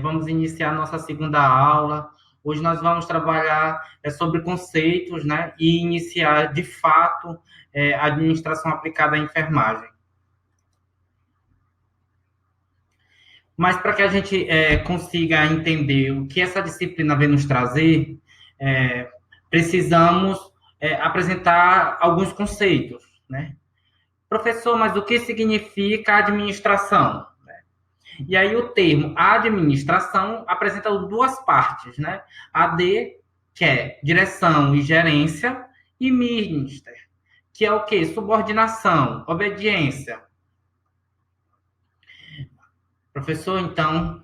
Vamos iniciar nossa segunda aula. Hoje nós vamos trabalhar sobre conceitos, né? E iniciar, de fato, a administração aplicada à enfermagem. Mas para que a gente consiga entender o que essa disciplina vem nos trazer, precisamos apresentar alguns conceitos, né? Professor, mas o que significa administração? E aí o termo administração apresenta duas partes, né? AD, que é direção e gerência, e minister, que é o quê? Subordinação, obediência. Professor, então,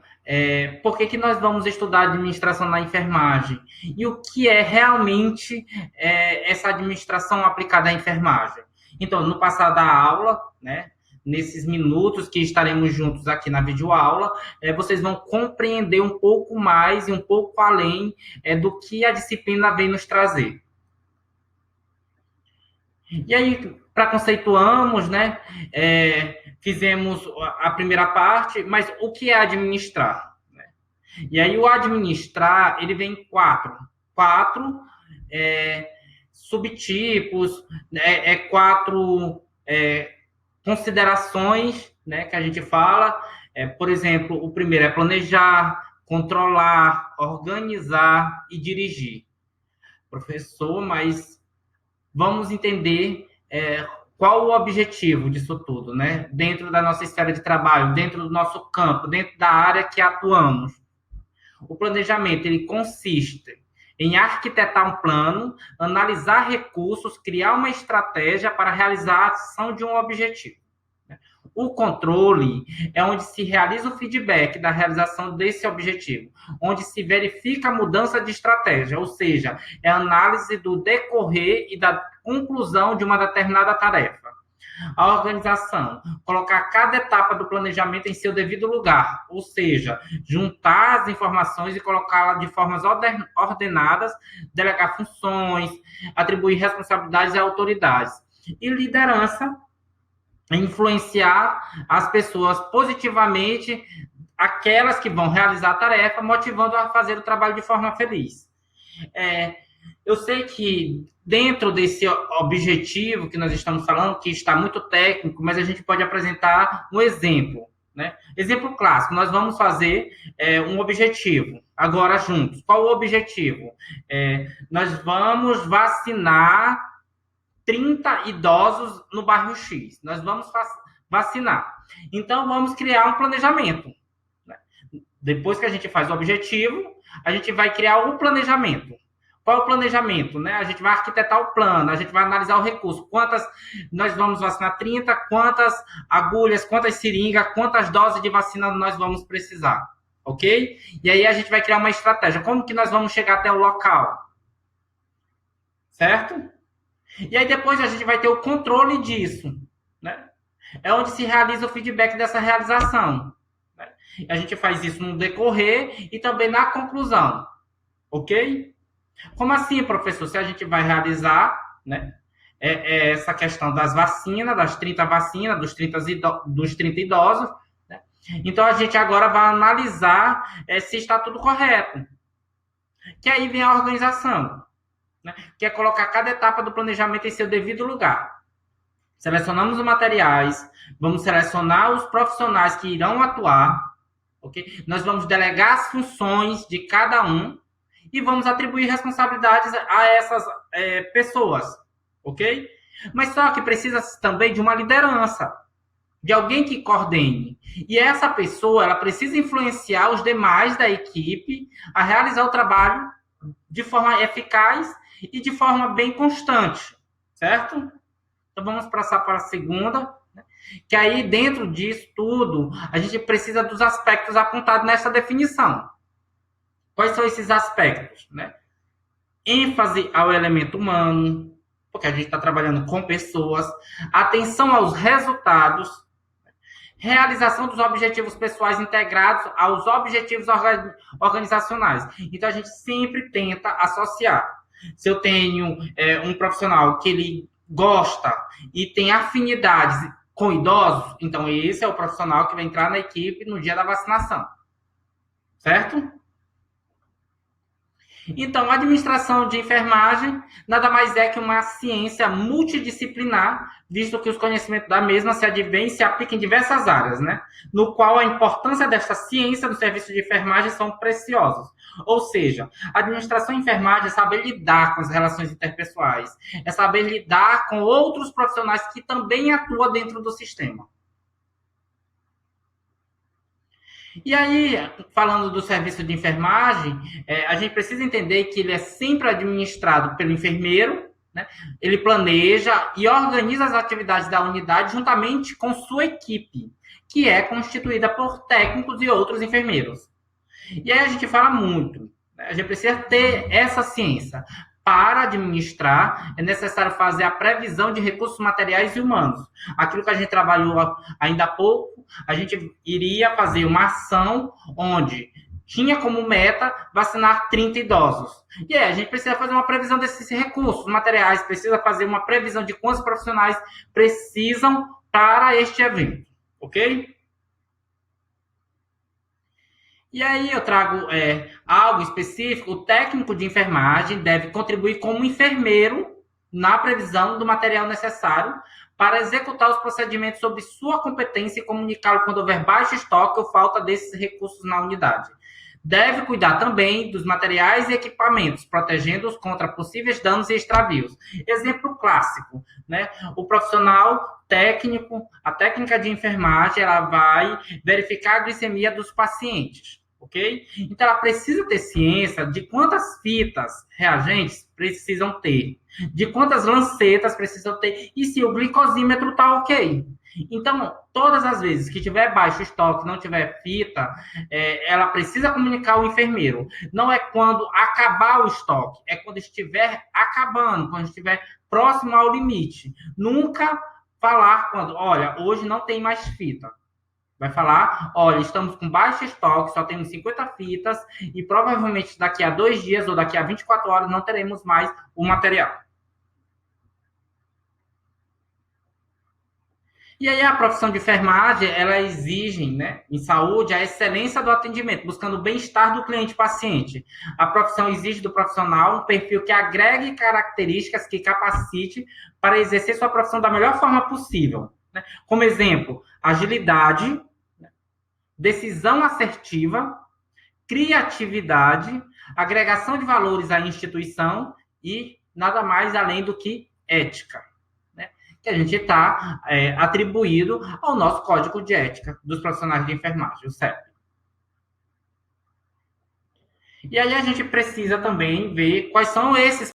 por que nós vamos estudar administração na enfermagem? E o que é realmente essa administração aplicada à enfermagem? Então, no passar da aula, né, nesses minutos que estaremos juntos aqui na videoaula, vocês vão compreender um pouco mais e um pouco além do que a disciplina vem nos trazer. E aí, para conceituamos, né, fizemos a primeira parte, mas o que é administrar? E aí, o administrar, ele vem em quatro subtipos, quatro considerações, né, que a gente fala. Por exemplo, o primeiro é planejar, controlar, organizar e dirigir. Professor, mas vamos entender qual o objetivo disso tudo, né? Dentro da nossa esfera de trabalho, dentro do nosso campo, dentro da área que atuamos. O planejamento, ele consiste em arquitetar um plano, analisar recursos, criar uma estratégia para realizar a ação de um objetivo. O controle é onde se realiza o feedback da realização desse objetivo, onde se verifica a mudança de estratégia, ou seja, é a análise do decorrer e da conclusão de uma determinada tarefa. A organização, colocar cada etapa do planejamento em seu devido lugar, ou seja, juntar as informações e colocá-las de formas ordenadas, delegar funções, atribuir responsabilidades e autoridades. E liderança, influenciar as pessoas positivamente, aquelas que vão realizar a tarefa, motivando a fazer o trabalho de forma feliz. Eu sei que dentro desse objetivo que nós estamos falando, que está muito técnico, mas a gente pode apresentar um exemplo, né? Exemplo clássico, nós vamos fazer um objetivo, agora juntos. Qual o objetivo? Nós vamos vacinar 30 idosos no bairro X. Nós vamos vacinar. Então, vamos criar um planejamento. Depois que a gente faz o objetivo, a gente vai criar o planejamento. Qual é o planejamento? Né? A gente vai arquitetar o plano, a gente vai analisar o recurso. Quantas nós vamos vacinar? 30, quantas agulhas, quantas seringas, quantas doses de vacina nós vamos precisar. Ok? E aí a gente vai criar uma estratégia. Como que nós vamos chegar até o local? Certo? E aí depois a gente vai ter o controle disso. Né? É onde se realiza o feedback dessa realização. Né? A gente faz isso no decorrer e também na conclusão. Ok? Como assim, professor? Se a gente vai realizar, né, essa questão das vacinas, das 30 vacinas, dos 30 idosos, né? Então a gente agora vai analisar se está tudo correto. Que aí vem a organização, né? Que é colocar cada etapa do planejamento em seu devido lugar. Selecionamos os materiais, vamos selecionar os profissionais que irão atuar, ok? Nós vamos delegar as funções de cada um e vamos atribuir responsabilidades a essas pessoas, ok? Mas só que precisa também de uma liderança, de alguém que coordene. E essa pessoa, ela precisa influenciar os demais da equipe a realizar o trabalho de forma eficaz e de forma bem constante, certo? Então, vamos passar para a segunda, que aí, dentro disso tudo, a gente precisa dos aspectos apontados nessa definição. Quais são esses aspectos? Né? ênfase ao elemento humano, porque a gente está trabalhando com pessoas, atenção aos resultados, realização dos objetivos pessoais integrados aos objetivos organizacionais. Então, a gente sempre tenta associar. Se eu tenho um profissional que ele gosta e tem afinidades com idosos, então esse é o profissional que vai entrar na equipe no dia da vacinação. certo? Então, a administração de enfermagem nada mais é que uma ciência multidisciplinar, visto que os conhecimentos da mesma se advêm e se aplicam em diversas áreas, né? No qual a importância dessa ciência no serviço de enfermagem são preciosos. Ou seja, a administração de enfermagem é saber lidar com as relações interpessoais, é saber lidar com outros profissionais que também atuam dentro do sistema. E aí, falando do serviço de enfermagem, a gente precisa entender que ele é sempre administrado pelo enfermeiro, né? Ele planeja e organiza as atividades da unidade juntamente com sua equipe, que é constituída por técnicos e outros enfermeiros. E aí a gente fala muito, né? A gente precisa ter essa ciência. Para administrar, é necessário fazer a previsão de recursos materiais e humanos. Aquilo que a gente trabalhou ainda há pouco, a gente iria fazer uma ação onde tinha como meta vacinar 30 idosos. E aí a gente precisa fazer uma previsão desses recursos materiais, precisa fazer uma previsão de quantos profissionais precisam para este evento, ok? E aí eu trago algo específico. O técnico de enfermagem deve contribuir como enfermeiro na previsão do material necessário para executar os procedimentos sob sua competência e comunicá-lo quando houver baixo estoque ou falta desses recursos na unidade. Deve cuidar também dos materiais e equipamentos, protegendo-os contra possíveis danos e extravios. Exemplo clássico, né? O profissional técnico, a técnica de enfermagem, ela vai verificar a glicemia dos pacientes, ok? Então, ela precisa ter ciência de quantas fitas reagentes precisam ter, de quantas lancetas precisam ter, e se o glicosímetro está ok. Então, todas as vezes que tiver baixo estoque, não tiver fita, ela precisa comunicar ao enfermeiro. Não é quando acabar o estoque, é quando estiver acabando, quando estiver próximo ao limite. Nunca falar quando, olha, hoje não tem mais fita. Vai falar, olha, estamos com baixo estoque, só temos 50 fitas e provavelmente daqui a 2 dias ou daqui a 24 horas não teremos mais o material. E aí a profissão de enfermagem, ela exige, né, em saúde, a excelência do atendimento, buscando o bem-estar do cliente-paciente. A profissão exige do profissional um perfil que agregue características que capacite para exercer sua profissão da melhor forma possível, né? Como exemplo, agilidade, decisão assertiva, criatividade, agregação de valores à instituição e nada mais além do que ética, né? Que a gente está atribuído ao nosso Código de Ética dos Profissionais de Enfermagem, o CEP. E aí a gente precisa também ver quais são esses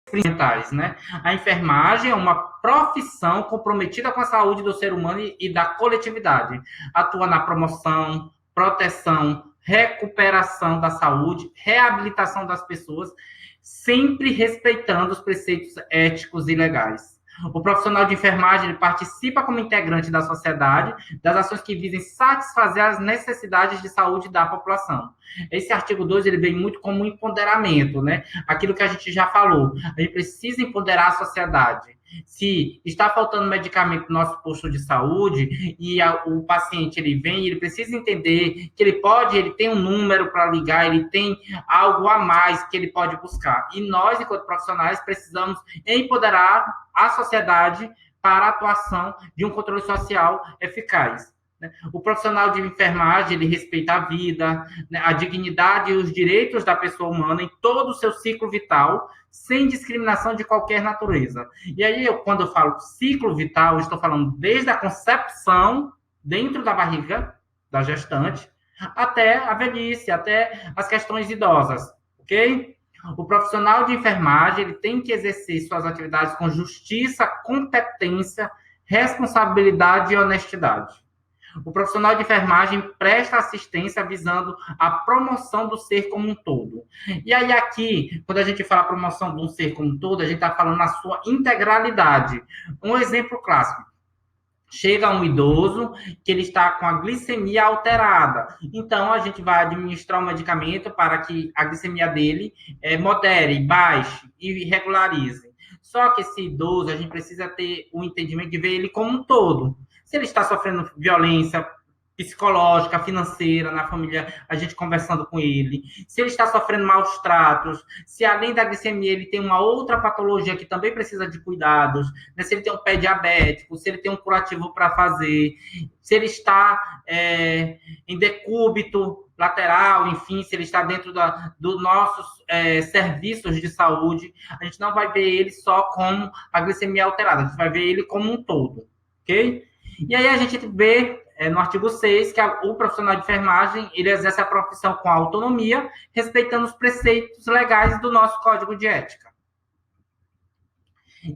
principais, né? A enfermagem é uma profissão comprometida com a saúde do ser humano e da coletividade. Atua na promoção, proteção, recuperação da saúde, reabilitação das pessoas, sempre respeitando os preceitos éticos e legais. O profissional de enfermagem ele participa como integrante da sociedade, das ações que visem satisfazer as necessidades de saúde da população. Esse artigo 2 ele vem muito como um empoderamento, né? Aquilo que a gente já falou. A gente precisa empoderar a sociedade. Se está faltando medicamento no nosso posto de saúde e o paciente ele vem, ele precisa entender que ele tem um número para ligar, ele tem algo a mais que ele pode buscar. E nós, enquanto profissionais, precisamos empoderar a sociedade para a atuação de um controle social eficaz. O profissional de enfermagem, ele respeita a vida, a dignidade e os direitos da pessoa humana em todo o seu ciclo vital, sem discriminação de qualquer natureza. E aí, quando eu falo ciclo vital, eu estou falando desde a concepção, dentro da barriga da gestante, até a velhice, até as questões idosas, ok? O profissional de enfermagem, ele tem que exercer suas atividades com justiça, competência, responsabilidade e honestidade. O profissional de enfermagem presta assistência visando a promoção do ser como um todo. E aí aqui, quando a gente fala promoção de um ser como um todo, a gente está falando na sua integralidade. Um exemplo clássico. Chega um idoso que ele está com a glicemia alterada. Então, a gente vai administrar um medicamento para que a glicemia dele modere, baixe e regularize. Só que esse idoso, a gente precisa ter o entendimento de ver ele como um todo. Se ele está sofrendo violência psicológica, financeira, na família, a gente conversando com ele, se ele está sofrendo maus tratos, se além da glicemia ele tem uma outra patologia que também precisa de cuidados, né? Se ele tem um pé diabético, se ele tem um curativo para fazer, se ele está em decúbito lateral, enfim, se ele está dentro dos nossos serviços de saúde, a gente não vai ver ele só como a glicemia alterada, a gente vai ver ele como um todo, ok? E aí a gente vê no artigo 6 que o profissional de enfermagem, ele exerce a profissão com autonomia, respeitando os preceitos legais do nosso Código de Ética.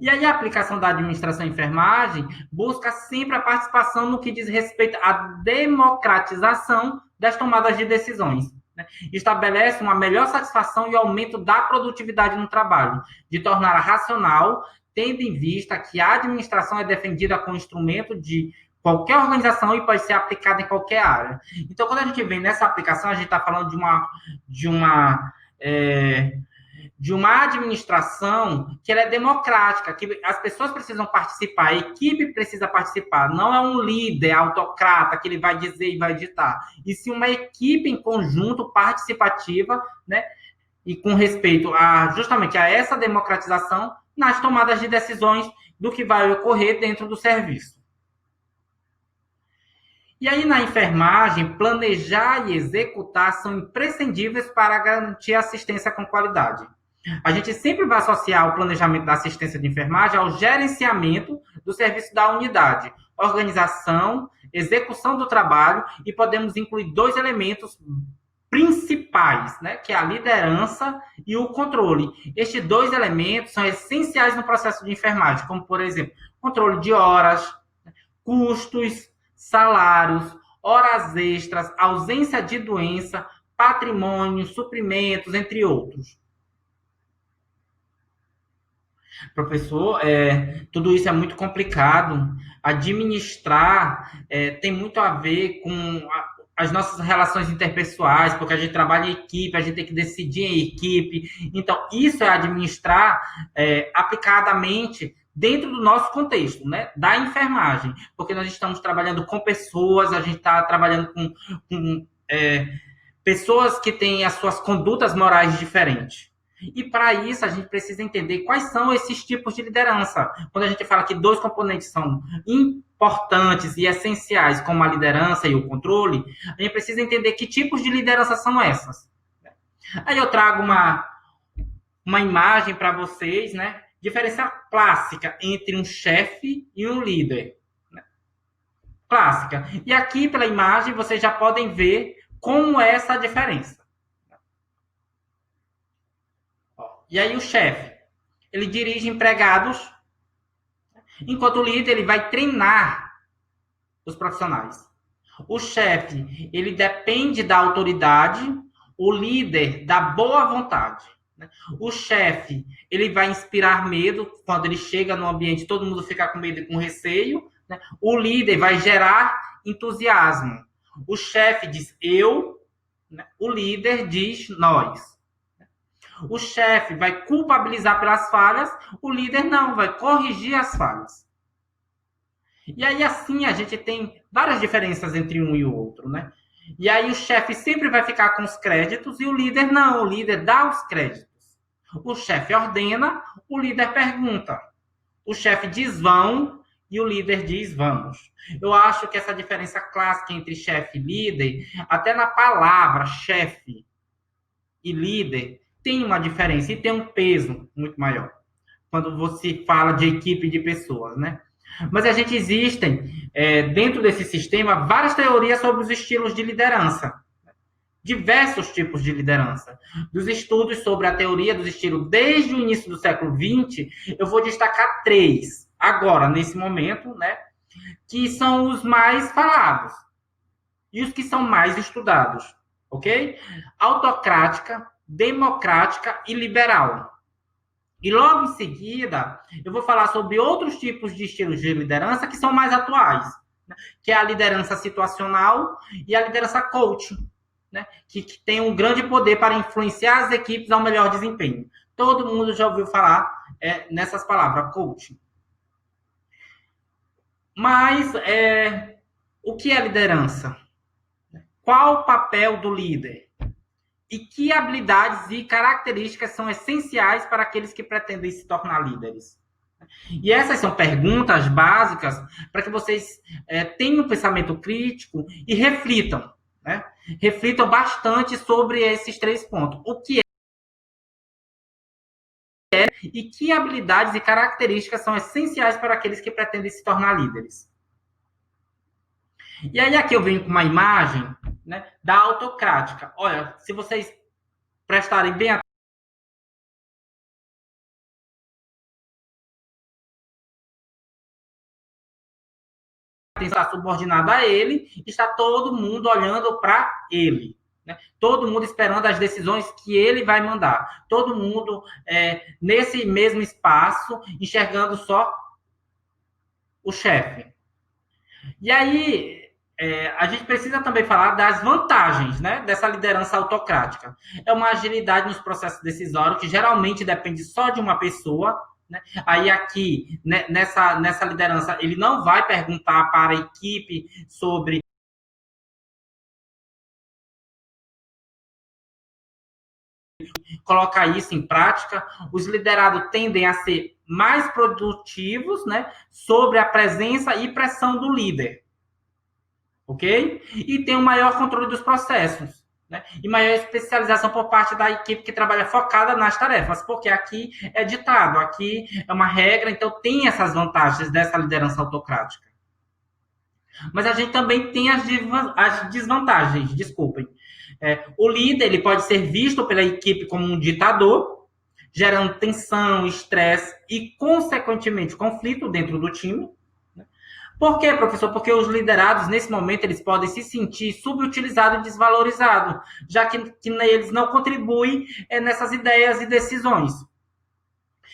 E aí a aplicação da administração de enfermagem busca sempre a participação no que diz respeito à democratização das tomadas de decisões, né? Estabelece uma melhor satisfação e aumento da produtividade no trabalho, de torná-la racional, tendo em vista que a administração é defendida com instrumento de qualquer organização e pode ser aplicada em qualquer área. Então, quando a gente vem nessa aplicação, a gente está falando de uma administração que ela é democrática, que as pessoas precisam participar, a equipe precisa participar, não é um líder autocrata que ele vai dizer e vai ditar, e sim uma equipe em conjunto participativa, né, e com respeito justamente a essa democratização nas tomadas de decisões do que vai ocorrer dentro do serviço. E aí, na enfermagem, planejar e executar são imprescindíveis para garantir assistência com qualidade. A gente sempre vai associar o planejamento da assistência de enfermagem ao gerenciamento do serviço da unidade, organização, execução do trabalho, e podemos incluir 2 elementos principais, né, que é a liderança e o controle. Estes 2 elementos são essenciais no processo de enfermagem, como, por exemplo, controle de horas, custos, salários, horas extras, ausência de doença, patrimônio, suprimentos, entre outros. Professor, tudo isso é muito complicado. Administrar tem muito a ver com as nossas relações interpessoais, porque a gente trabalha em equipe, a gente tem que decidir em equipe. Então, isso é administrar aplicadamente dentro do nosso contexto, né, da enfermagem, porque nós estamos trabalhando com pessoas, a gente está trabalhando com pessoas que têm as suas condutas morais diferentes. E para isso a gente precisa entender quais são esses tipos de liderança. Quando a gente fala que 2 componentes são importantes e essenciais, como a liderança e o controle, a gente precisa entender que tipos de liderança são essas. Aí eu trago uma imagem para vocês, né? Diferença clássica entre um chefe e um líder. Né? Clássica. E aqui pela imagem vocês já podem ver como é essa diferença. E aí o chefe, ele dirige empregados, enquanto o líder ele vai treinar os profissionais. O chefe, ele depende da autoridade, o líder da boa vontade. O chefe, ele vai inspirar medo, quando ele chega no ambiente, todo mundo fica com medo e com receio. O líder vai gerar entusiasmo. O chefe diz eu, o líder diz nós. O chefe vai culpabilizar pelas falhas, o líder não, vai corrigir as falhas. E aí, assim, a gente tem várias diferenças entre um e o outro, né? E aí, o chefe sempre vai ficar com os créditos e o líder não, o líder dá os créditos. O chefe ordena, o líder pergunta. O chefe diz vão e o líder diz vamos. Eu acho que essa diferença clássica entre chefe e líder, até na palavra chefe e líder, tem uma diferença e tem um peso muito maior quando você fala de equipe de pessoas, né? Mas existem, dentro desse sistema, várias teorias sobre os estilos de liderança. Diversos tipos de liderança. Dos estudos sobre a teoria dos estilos desde o início do século XX, eu vou destacar 3, agora, nesse momento, né? Que são os mais falados e os que são mais estudados, ok? Autocrática, democrática e liberal. E logo em seguida, eu vou falar sobre outros tipos de estilos de liderança que são mais atuais, né? Que é a liderança situacional e a liderança coaching, né? Que tem um grande poder para influenciar as equipes ao melhor desempenho. Todo mundo já ouviu falar nessas palavras, coaching. Mas o que é liderança? Qual o papel do líder? E que habilidades e características são essenciais para aqueles que pretendem se tornar líderes? E essas são perguntas básicas para que vocês tenham um pensamento crítico e reflitam, né? Reflitam bastante sobre esses 3 pontos. O que é e que habilidades e características são essenciais para aqueles que pretendem se tornar líderes? E aí aqui eu venho com uma imagem, né, da autocrática. Olha, se vocês prestarem bem está subordinada a ele, está todo mundo olhando para ele. Né? Todo mundo esperando as decisões que ele vai mandar. Todo mundo nesse mesmo espaço, enxergando só o chefe. E aí, a gente precisa também falar das vantagens, né, dessa liderança autocrática. É uma agilidade nos processos decisórios, que geralmente depende só de uma pessoa. Né? Aí aqui, né, nessa liderança, ele não vai perguntar para a equipe sobre colocar isso em prática. Os liderados tendem a ser mais produtivos, né, sobre a presença e pressão do líder. Ok? E tem um maior controle dos processos. Né? E maior especialização por parte da equipe que trabalha focada nas tarefas, porque aqui é ditado, aqui é uma regra, então tem essas vantagens dessa liderança autocrática. Mas a gente também tem as desvantagens, desculpem. O líder ele pode ser visto pela equipe como um ditador, gerando tensão, estresse e, consequentemente, conflito dentro do time. Por quê, professor? Porque os liderados, nesse momento, eles podem se sentir subutilizados e desvalorizados, já que eles não contribuem nessas ideias e decisões.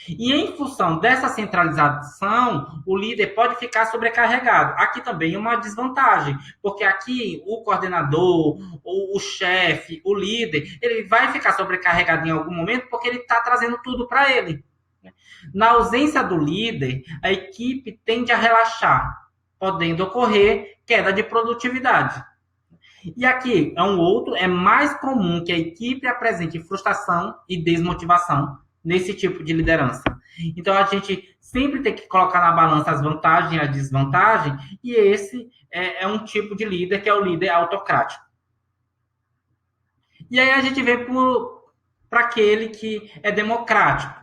E em função dessa centralização, o líder pode ficar sobrecarregado. Aqui também é uma desvantagem, porque aqui o coordenador, o chefe, o líder, ele vai ficar sobrecarregado em algum momento porque ele está trazendo tudo para ele. Na ausência do líder, a equipe tende a relaxar, podendo ocorrer queda de produtividade. E aqui é mais comum que a equipe apresente frustração e desmotivação nesse tipo de liderança. Então, a gente sempre tem que colocar na balança as vantagens e as desvantagens, e esse é um tipo de líder que é o líder autocrático. E aí a gente vem para aquele que é democrático.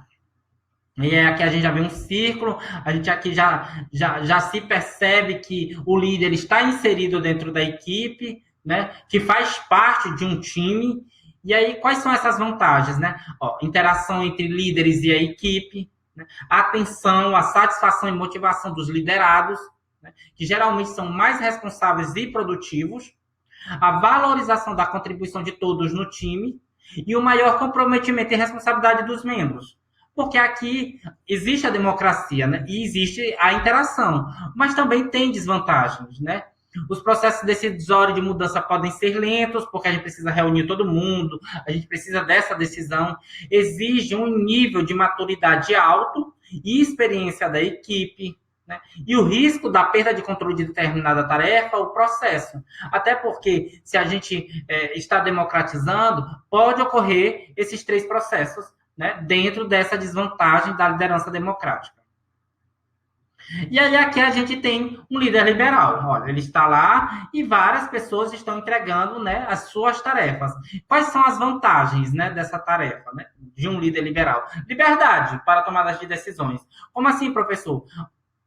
E aqui a gente já vê um círculo, a gente aqui já se percebe que o líder está inserido dentro da equipe, né, que faz parte de um time. E aí, quais são essas vantagens? Né? Interação entre líderes e a equipe, né? Atenção, a satisfação e motivação dos liderados, né, que geralmente são mais responsáveis e produtivos, a valorização da contribuição de todos no time e o maior comprometimento e responsabilidade dos membros. Porque aqui existe a democracia, né? E existe a interação, mas também tem desvantagens, né? Os processos decisórios de mudança podem ser lentos, porque a gente precisa reunir todo mundo, a gente precisa dessa decisão, exige um nível de maturidade alto e experiência da equipe, né? E o risco da perda de controle de determinada tarefa, o processo. Até porque, se a gente está democratizando, pode ocorrer esses 3 processos, né, dentro dessa desvantagem da liderança democrática. E aí aqui a gente tem um líder liberal. Olha, ele está lá e várias pessoas estão entregando, né, as suas tarefas. Quais são as vantagens, né, dessa tarefa, né, de um líder liberal? Liberdade para tomadas de decisões. Como assim, professor?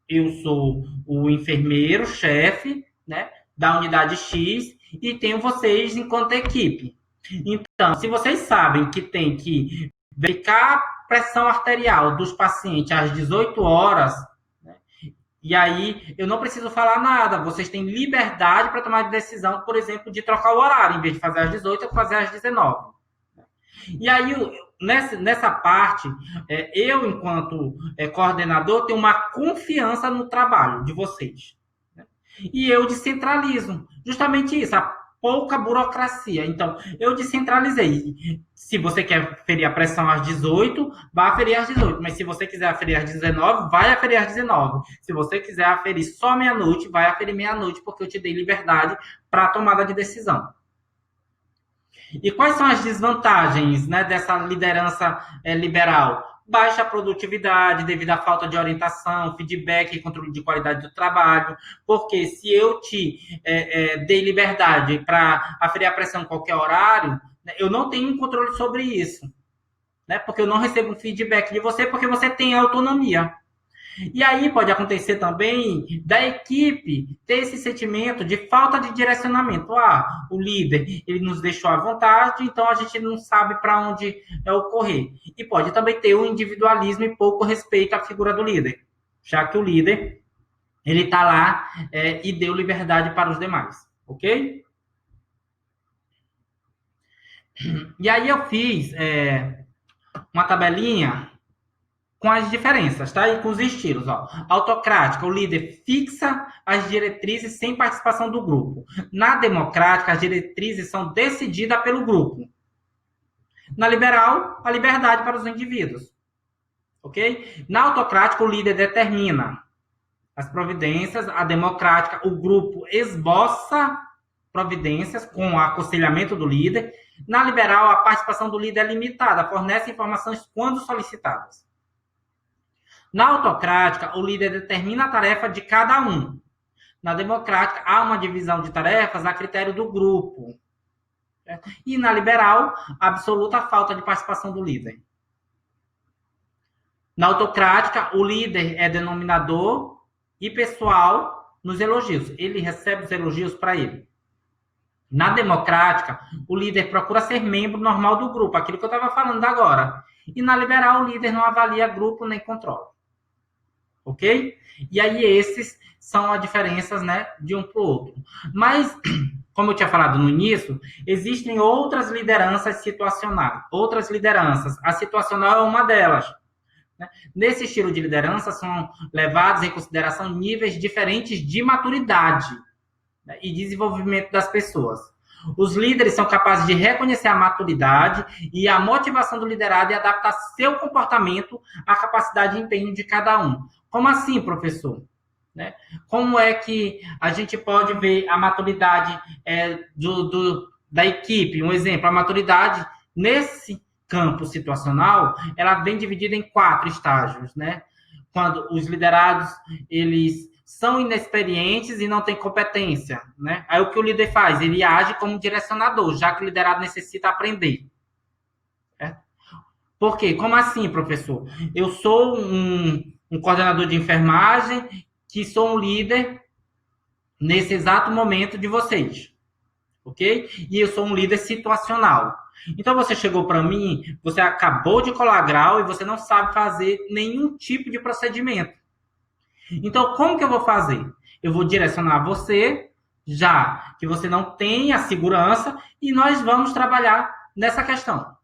Eu sou o enfermeiro, chefe, né, da unidade X e tenho vocês enquanto equipe. Então, se vocês sabem que tem que verificar a pressão arterial dos pacientes às 18 horas, né? E aí eu não preciso falar nada, vocês têm liberdade para tomar decisão, por exemplo, de trocar o horário, em vez de fazer às 18, eu fazer às 19. E aí, nessa parte, eu, enquanto coordenador, tenho uma confiança no trabalho de vocês. Né? E eu descentralizo. Justamente isso, a pouca burocracia. Então, eu descentralizei. Se você quer ferir a pressão às 18, vai aferir às 18. Mas se você quiser aferir às 19, vai aferir às 19. Se você quiser aferir só meia-noite, vai aferir meia-noite, porque eu te dei liberdade para a tomada de decisão. E quais são as desvantagens, né, dessa liderança liberal? Baixa produtividade devido à falta de orientação, feedback e controle de qualidade do trabalho. Porque se eu te dei liberdade para aferir a pressão em qualquer horário, né, eu não tenho um controle sobre isso. Né, porque eu não recebo um feedback de você, porque você tem autonomia. E aí pode acontecer também da equipe ter esse sentimento de falta de direcionamento. Ah, o líder, ele nos deixou à vontade, então a gente não sabe para onde ocorrer. E pode também ter o individualismo e pouco respeito à figura do líder, já que o líder, ele está lá e deu liberdade para os demais, ok? E aí eu fiz uma tabelinha com as diferenças, tá? E com os estilos, ó. Autocrática, o líder fixa as diretrizes sem participação do grupo. Na democrática, as diretrizes são decididas pelo grupo. Na liberal, a liberdade para os indivíduos. Ok? Na autocrática, o líder determina as providências. A democrática, o grupo esboça providências com o aconselhamento do líder. Na liberal, a participação do líder é limitada, fornece informações quando solicitadas. Na autocrática, o líder determina a tarefa de cada um. Na democrática, há uma divisão de tarefas a critério do grupo. E na liberal, absoluta falta de participação do líder. Na autocrática, o líder é denominador e pessoal nos elogios. Ele recebe os elogios para ele. Na democrática, o líder procura ser membro normal do grupo, aquilo que eu estava falando agora. E na liberal, o líder não avalia grupo nem controla. Ok? E aí esses são as diferenças, né, de um para o outro. Mas, como eu tinha falado no início, existem outras lideranças situacionais. Outras lideranças. A situacional é uma delas. Né? Nesse estilo de liderança são levados em consideração níveis diferentes de maturidade, né, e desenvolvimento das pessoas. Os líderes são capazes de reconhecer a maturidade e a motivação do liderado e adaptar seu comportamento à capacidade de empenho de cada um. Como assim, professor? Né? Como é que a gente pode ver a maturidade da equipe? Um exemplo, a maturidade nesse campo situacional, ela vem dividida em 4 estágios, né? Quando os liderados, eles são inexperientes e não têm competência, né? Aí o que o líder faz? Ele age como direcionador, já que o liderado necessita aprender. Por quê? Como assim, professor? Eu sou um coordenador de enfermagem que sou um líder nesse exato momento de vocês, ok? E eu sou um líder situacional. Então você chegou para mim, você acabou de colar grau e você não sabe fazer nenhum tipo de procedimento. Então, como que eu vou fazer? Eu vou direcionar você, já que você não tem a segurança, e nós vamos trabalhar nessa questão.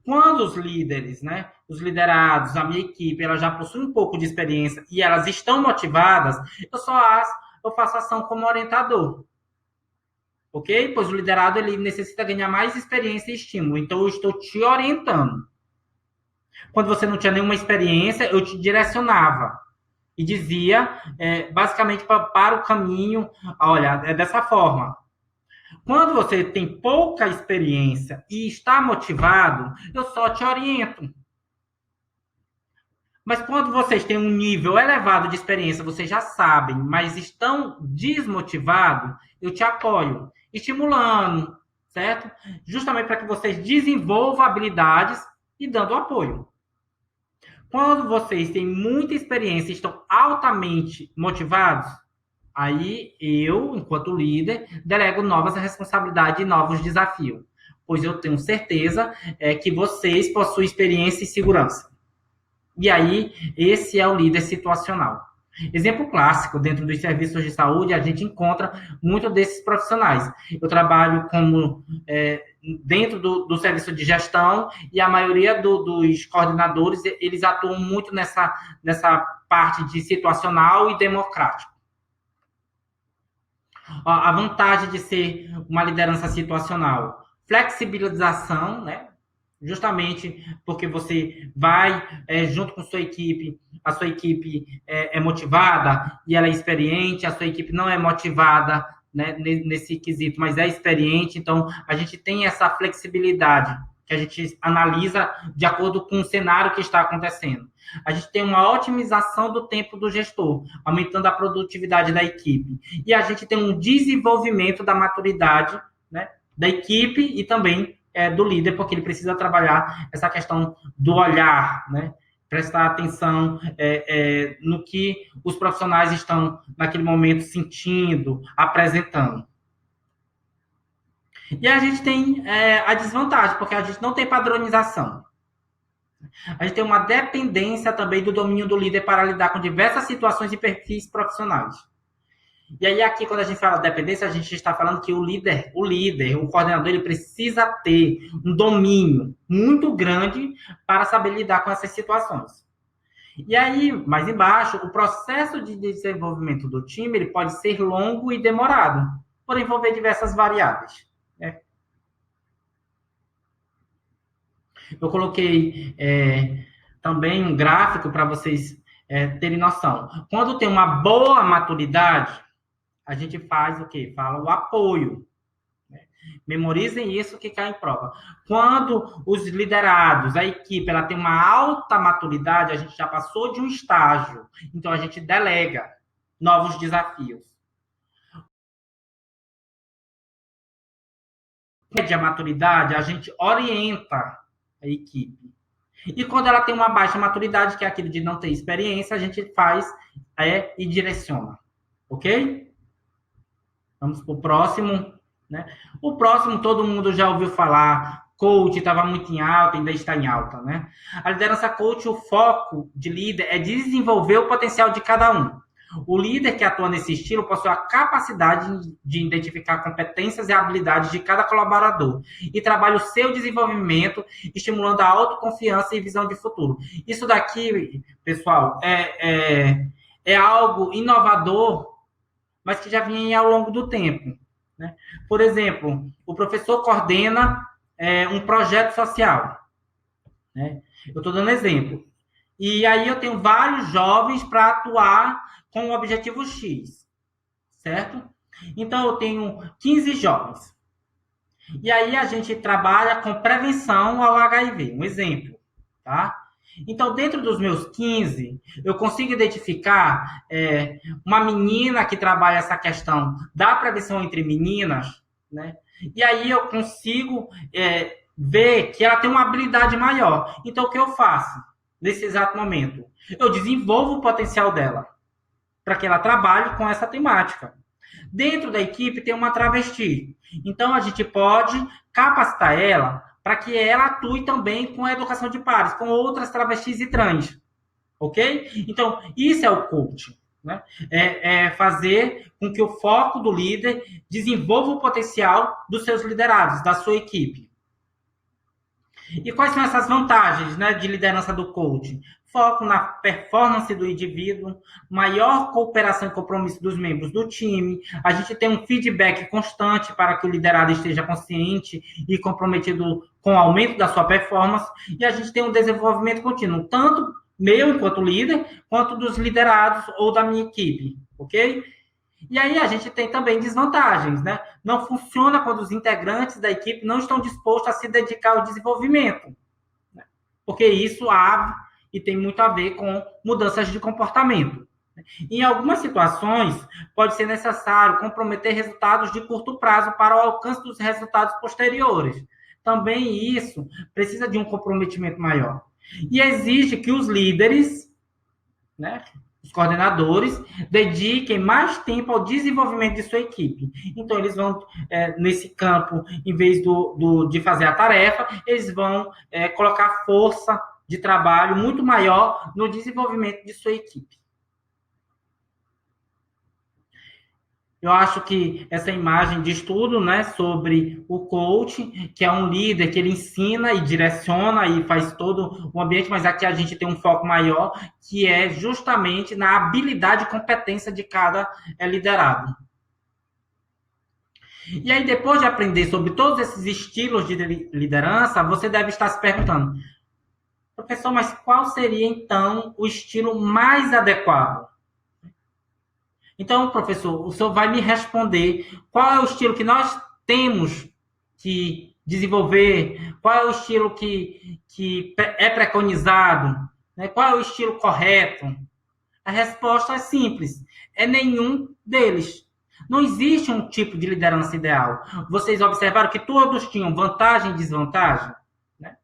Quando os líderes, né, os liderados, a minha equipe, ela já possui um pouco de experiência e elas estão motivadas, eu faço ação como orientador. Ok? Pois o liderado ele necessita ganhar mais experiência e estímulo. Então, eu estou te orientando. Quando você não tinha nenhuma experiência, eu te direcionava. E dizia, basicamente, para o caminho, olha, é dessa forma. Quando você tem pouca experiência e está motivado, eu só te oriento. Mas quando vocês têm um nível elevado de experiência, vocês já sabem, mas estão desmotivados, eu te apoio, estimulando, certo? Justamente para que vocês desenvolvam habilidades e dando apoio. Quando vocês têm muita experiência e estão altamente motivados, aí eu, enquanto líder, delego novas responsabilidades e novos desafios, pois eu tenho certeza que vocês possuem experiência e segurança. E aí, esse é o líder situacional. Exemplo clássico, dentro dos serviços de saúde, a gente encontra muito desses profissionais. Eu trabalho como dentro do serviço de gestão e a maioria dos coordenadores, eles atuam muito nessa parte de situacional e democrático. A vantagem de ser uma liderança situacional, flexibilização, né? Justamente porque você vai junto com sua equipe, a sua equipe é motivada e ela é experiente, a sua equipe não é motivada, né, nesse quesito, mas é experiente, então a gente tem essa flexibilidade que a gente analisa de acordo com o cenário que está acontecendo. A gente tem uma otimização do tempo do gestor, aumentando a produtividade da equipe. E a gente tem um desenvolvimento da maturidade, né, da equipe e também do líder, porque ele precisa trabalhar essa questão do olhar, né? Prestar atenção no que os profissionais estão, naquele momento, sentindo, apresentando. E a gente tem a desvantagem, porque a gente não tem padronização. A gente tem uma dependência também do domínio do líder para lidar com diversas situações e perfis profissionais. E aí, aqui, quando a gente fala dependência, a gente está falando que o líder, o coordenador, ele precisa ter um domínio muito grande para saber lidar com essas situações. E aí, mais embaixo, o processo de desenvolvimento do time ele pode ser longo e demorado, por envolver diversas variáveis. Né? Eu coloquei também um gráfico para vocês terem noção. Quando tem uma boa maturidade, a gente faz o quê? Fala o apoio. Né? Memorizem isso que cai em prova. Quando os liderados, a equipe, ela tem uma alta maturidade, a gente já passou de um estágio. Então, a gente delega novos desafios. Média maturidade, a gente orienta a equipe. E quando ela tem uma baixa maturidade, que é aquilo de não ter experiência, a gente faz e direciona. Ok? Vamos para o próximo. Né? O próximo, todo mundo já ouviu falar, coach estava muito em alta, ainda está em alta. Né? A liderança coach, o foco de líder é desenvolver o potencial de cada um. O líder que atua nesse estilo possui a capacidade de identificar competências e habilidades de cada colaborador e trabalha o seu desenvolvimento, estimulando a autoconfiança e visão de futuro. Isso daqui, pessoal, é algo inovador, mas que já vinha ao longo do tempo. Né? Por exemplo, o professor coordena um projeto social. Né? Eu estou dando exemplo. E aí eu tenho vários jovens para atuar com o objetivo X, certo? Então eu tenho 15 jovens. E aí a gente trabalha com prevenção ao HIV, um exemplo, tá? Então, dentro dos meus 15, eu consigo identificar uma menina que trabalha essa questão da prevenção entre meninas, né? E aí eu consigo ver que ela tem uma habilidade maior. Então, o que eu faço nesse exato momento? Eu desenvolvo o potencial dela para que ela trabalhe com essa temática. Dentro da equipe tem uma travesti. Então, a gente pode capacitar ela para que ela atue também com a educação de pares, com outras travestis e trans. Ok? Então, isso é o coaching. Né? É fazer com que o foco do líder desenvolva o potencial dos seus liderados, da sua equipe. E quais são essas vantagens, né, de liderança do coaching? Foco na performance do indivíduo, maior cooperação e compromisso dos membros do time, a gente tem um feedback constante para que o liderado esteja consciente e comprometido com o aumento da sua performance, e a gente tem um desenvolvimento contínuo, tanto meu enquanto líder, quanto dos liderados ou da minha equipe, ok? E aí a gente tem também desvantagens, né? Não funciona quando os integrantes da equipe não estão dispostos a se dedicar ao desenvolvimento, né? Porque isso há e tem muito a ver com mudanças de comportamento. Em algumas situações, pode ser necessário comprometer resultados de curto prazo para o alcance dos resultados posteriores. Também isso precisa de um comprometimento maior. E exige que os líderes, né, os coordenadores, dediquem mais tempo ao desenvolvimento de sua equipe. Então, eles vão, nesse campo, em vez de fazer a tarefa, eles vão colocar força de trabalho muito maior no desenvolvimento de sua equipe. Eu acho que essa imagem de estudo, né, sobre o coach, que é um líder que ele ensina e direciona e faz todo o ambiente, mas aqui a gente tem um foco maior, que é justamente na habilidade e competência de cada liderado. E aí, depois de aprender sobre todos esses estilos de liderança, você deve estar se perguntando, professor, mas qual seria, então, o estilo mais adequado? Então, professor, o senhor vai me responder qual é o estilo que nós temos que desenvolver, qual é o estilo que é preconizado, né? Qual é o estilo correto? A resposta é simples: é nenhum deles. Não existe um tipo de liderança ideal. Vocês observaram que todos tinham vantagem e desvantagem? Né?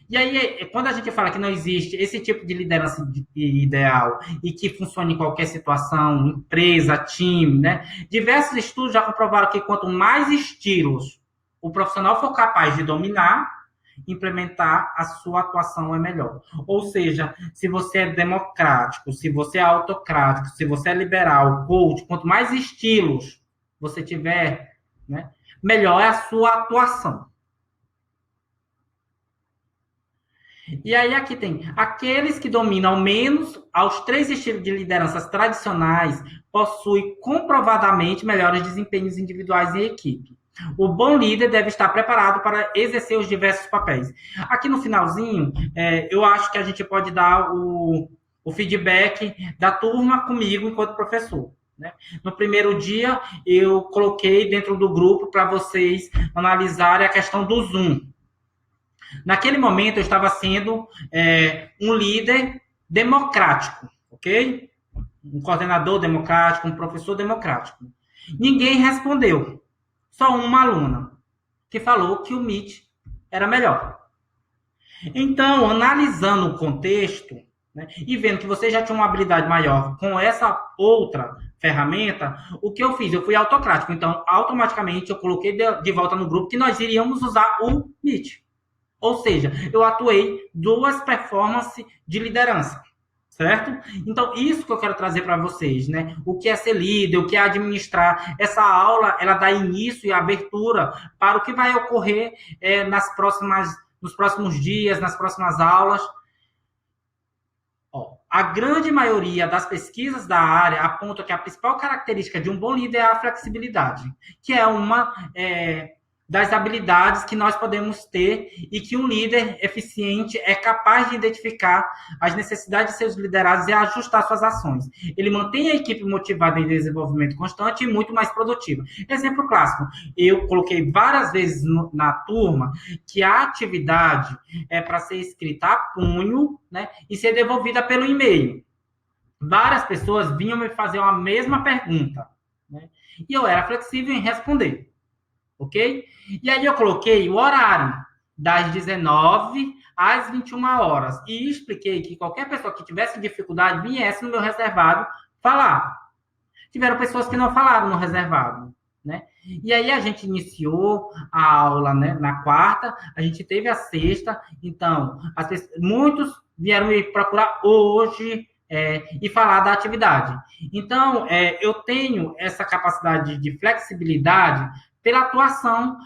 E aí, quando a gente fala que não existe esse tipo de liderança ideal e que funciona em qualquer situação, empresa, time, né? Diversos estudos já comprovaram que quanto mais estilos o profissional for capaz de dominar, implementar, a sua atuação é melhor. Ou seja, se você é democrático, se você é autocrático, se você é liberal, coach, quanto mais estilos você tiver, né, melhor é a sua atuação. E aí aqui tem aqueles que dominam menos aos 3 estilos de lideranças tradicionais possuem comprovadamente melhores desempenhos individuais em equipe. O bom líder deve estar preparado para exercer os diversos papéis. Aqui no finalzinho, eu acho que a gente pode dar o feedback da turma comigo enquanto professor. Né? No primeiro dia, eu coloquei dentro do grupo para vocês analisarem a questão do Zoom. Naquele momento, eu estava sendo um líder democrático, ok? Um coordenador democrático, um professor democrático. Ninguém respondeu. Só uma aluna, que falou que o Meet era melhor. Então, analisando o contexto, né, e vendo que você já tinha uma habilidade maior com essa outra ferramenta, o que eu fiz? Eu fui autocrático. Então, automaticamente, eu coloquei de volta no grupo que nós iríamos usar o Meet. Ou seja, eu atuei 2 performances de liderança, certo? Então, isso que eu quero trazer para vocês, né? O que é ser líder, o que é administrar. Essa aula, ela dá início e abertura para o que vai ocorrer nos próximos dias, nas próximas aulas. A grande maioria das pesquisas da área aponta que a principal característica de um bom líder é a flexibilidade, que é uma das habilidades que nós podemos ter e que um líder eficiente é capaz de identificar as necessidades de seus liderados e ajustar suas ações. Ele mantém a equipe motivada em desenvolvimento constante e muito mais produtiva. Exemplo clássico, eu coloquei várias vezes na turma que a atividade é para ser escrita a punho, né, e ser devolvida pelo e-mail. Várias pessoas vinham me fazer a mesma pergunta, né, e eu era flexível em responder. Ok? E aí eu coloquei o horário das 19 às 21 horas e expliquei que qualquer pessoa que tivesse dificuldade viesse no meu reservado falar. Tiveram pessoas que não falaram no reservado, né? E aí a gente iniciou a aula, né, na quarta, a gente teve a sexta, então muitos vieram me procurar hoje e falar da atividade. Então, eu tenho essa capacidade de flexibilidade pela atuação,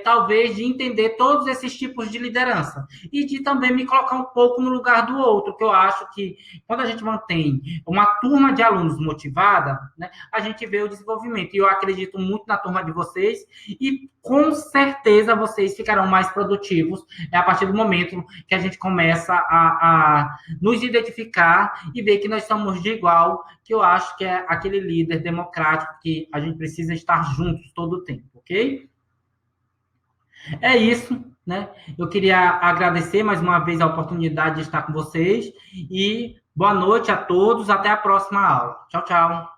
talvez, de entender todos esses tipos de liderança e de também me colocar um pouco no lugar do outro, que eu acho que quando a gente mantém uma turma de alunos motivada, né, a gente vê o desenvolvimento. E eu acredito muito na turma de vocês e com certeza vocês ficarão mais produtivos a partir do momento que a gente começa a nos identificar e ver que nós somos de igual, que eu acho que é aquele líder democrático que a gente precisa estar juntos todo o tempo, ok? É isso, né? Eu queria agradecer mais uma vez a oportunidade de estar com vocês e boa noite a todos, até a próxima aula. Tchau, tchau.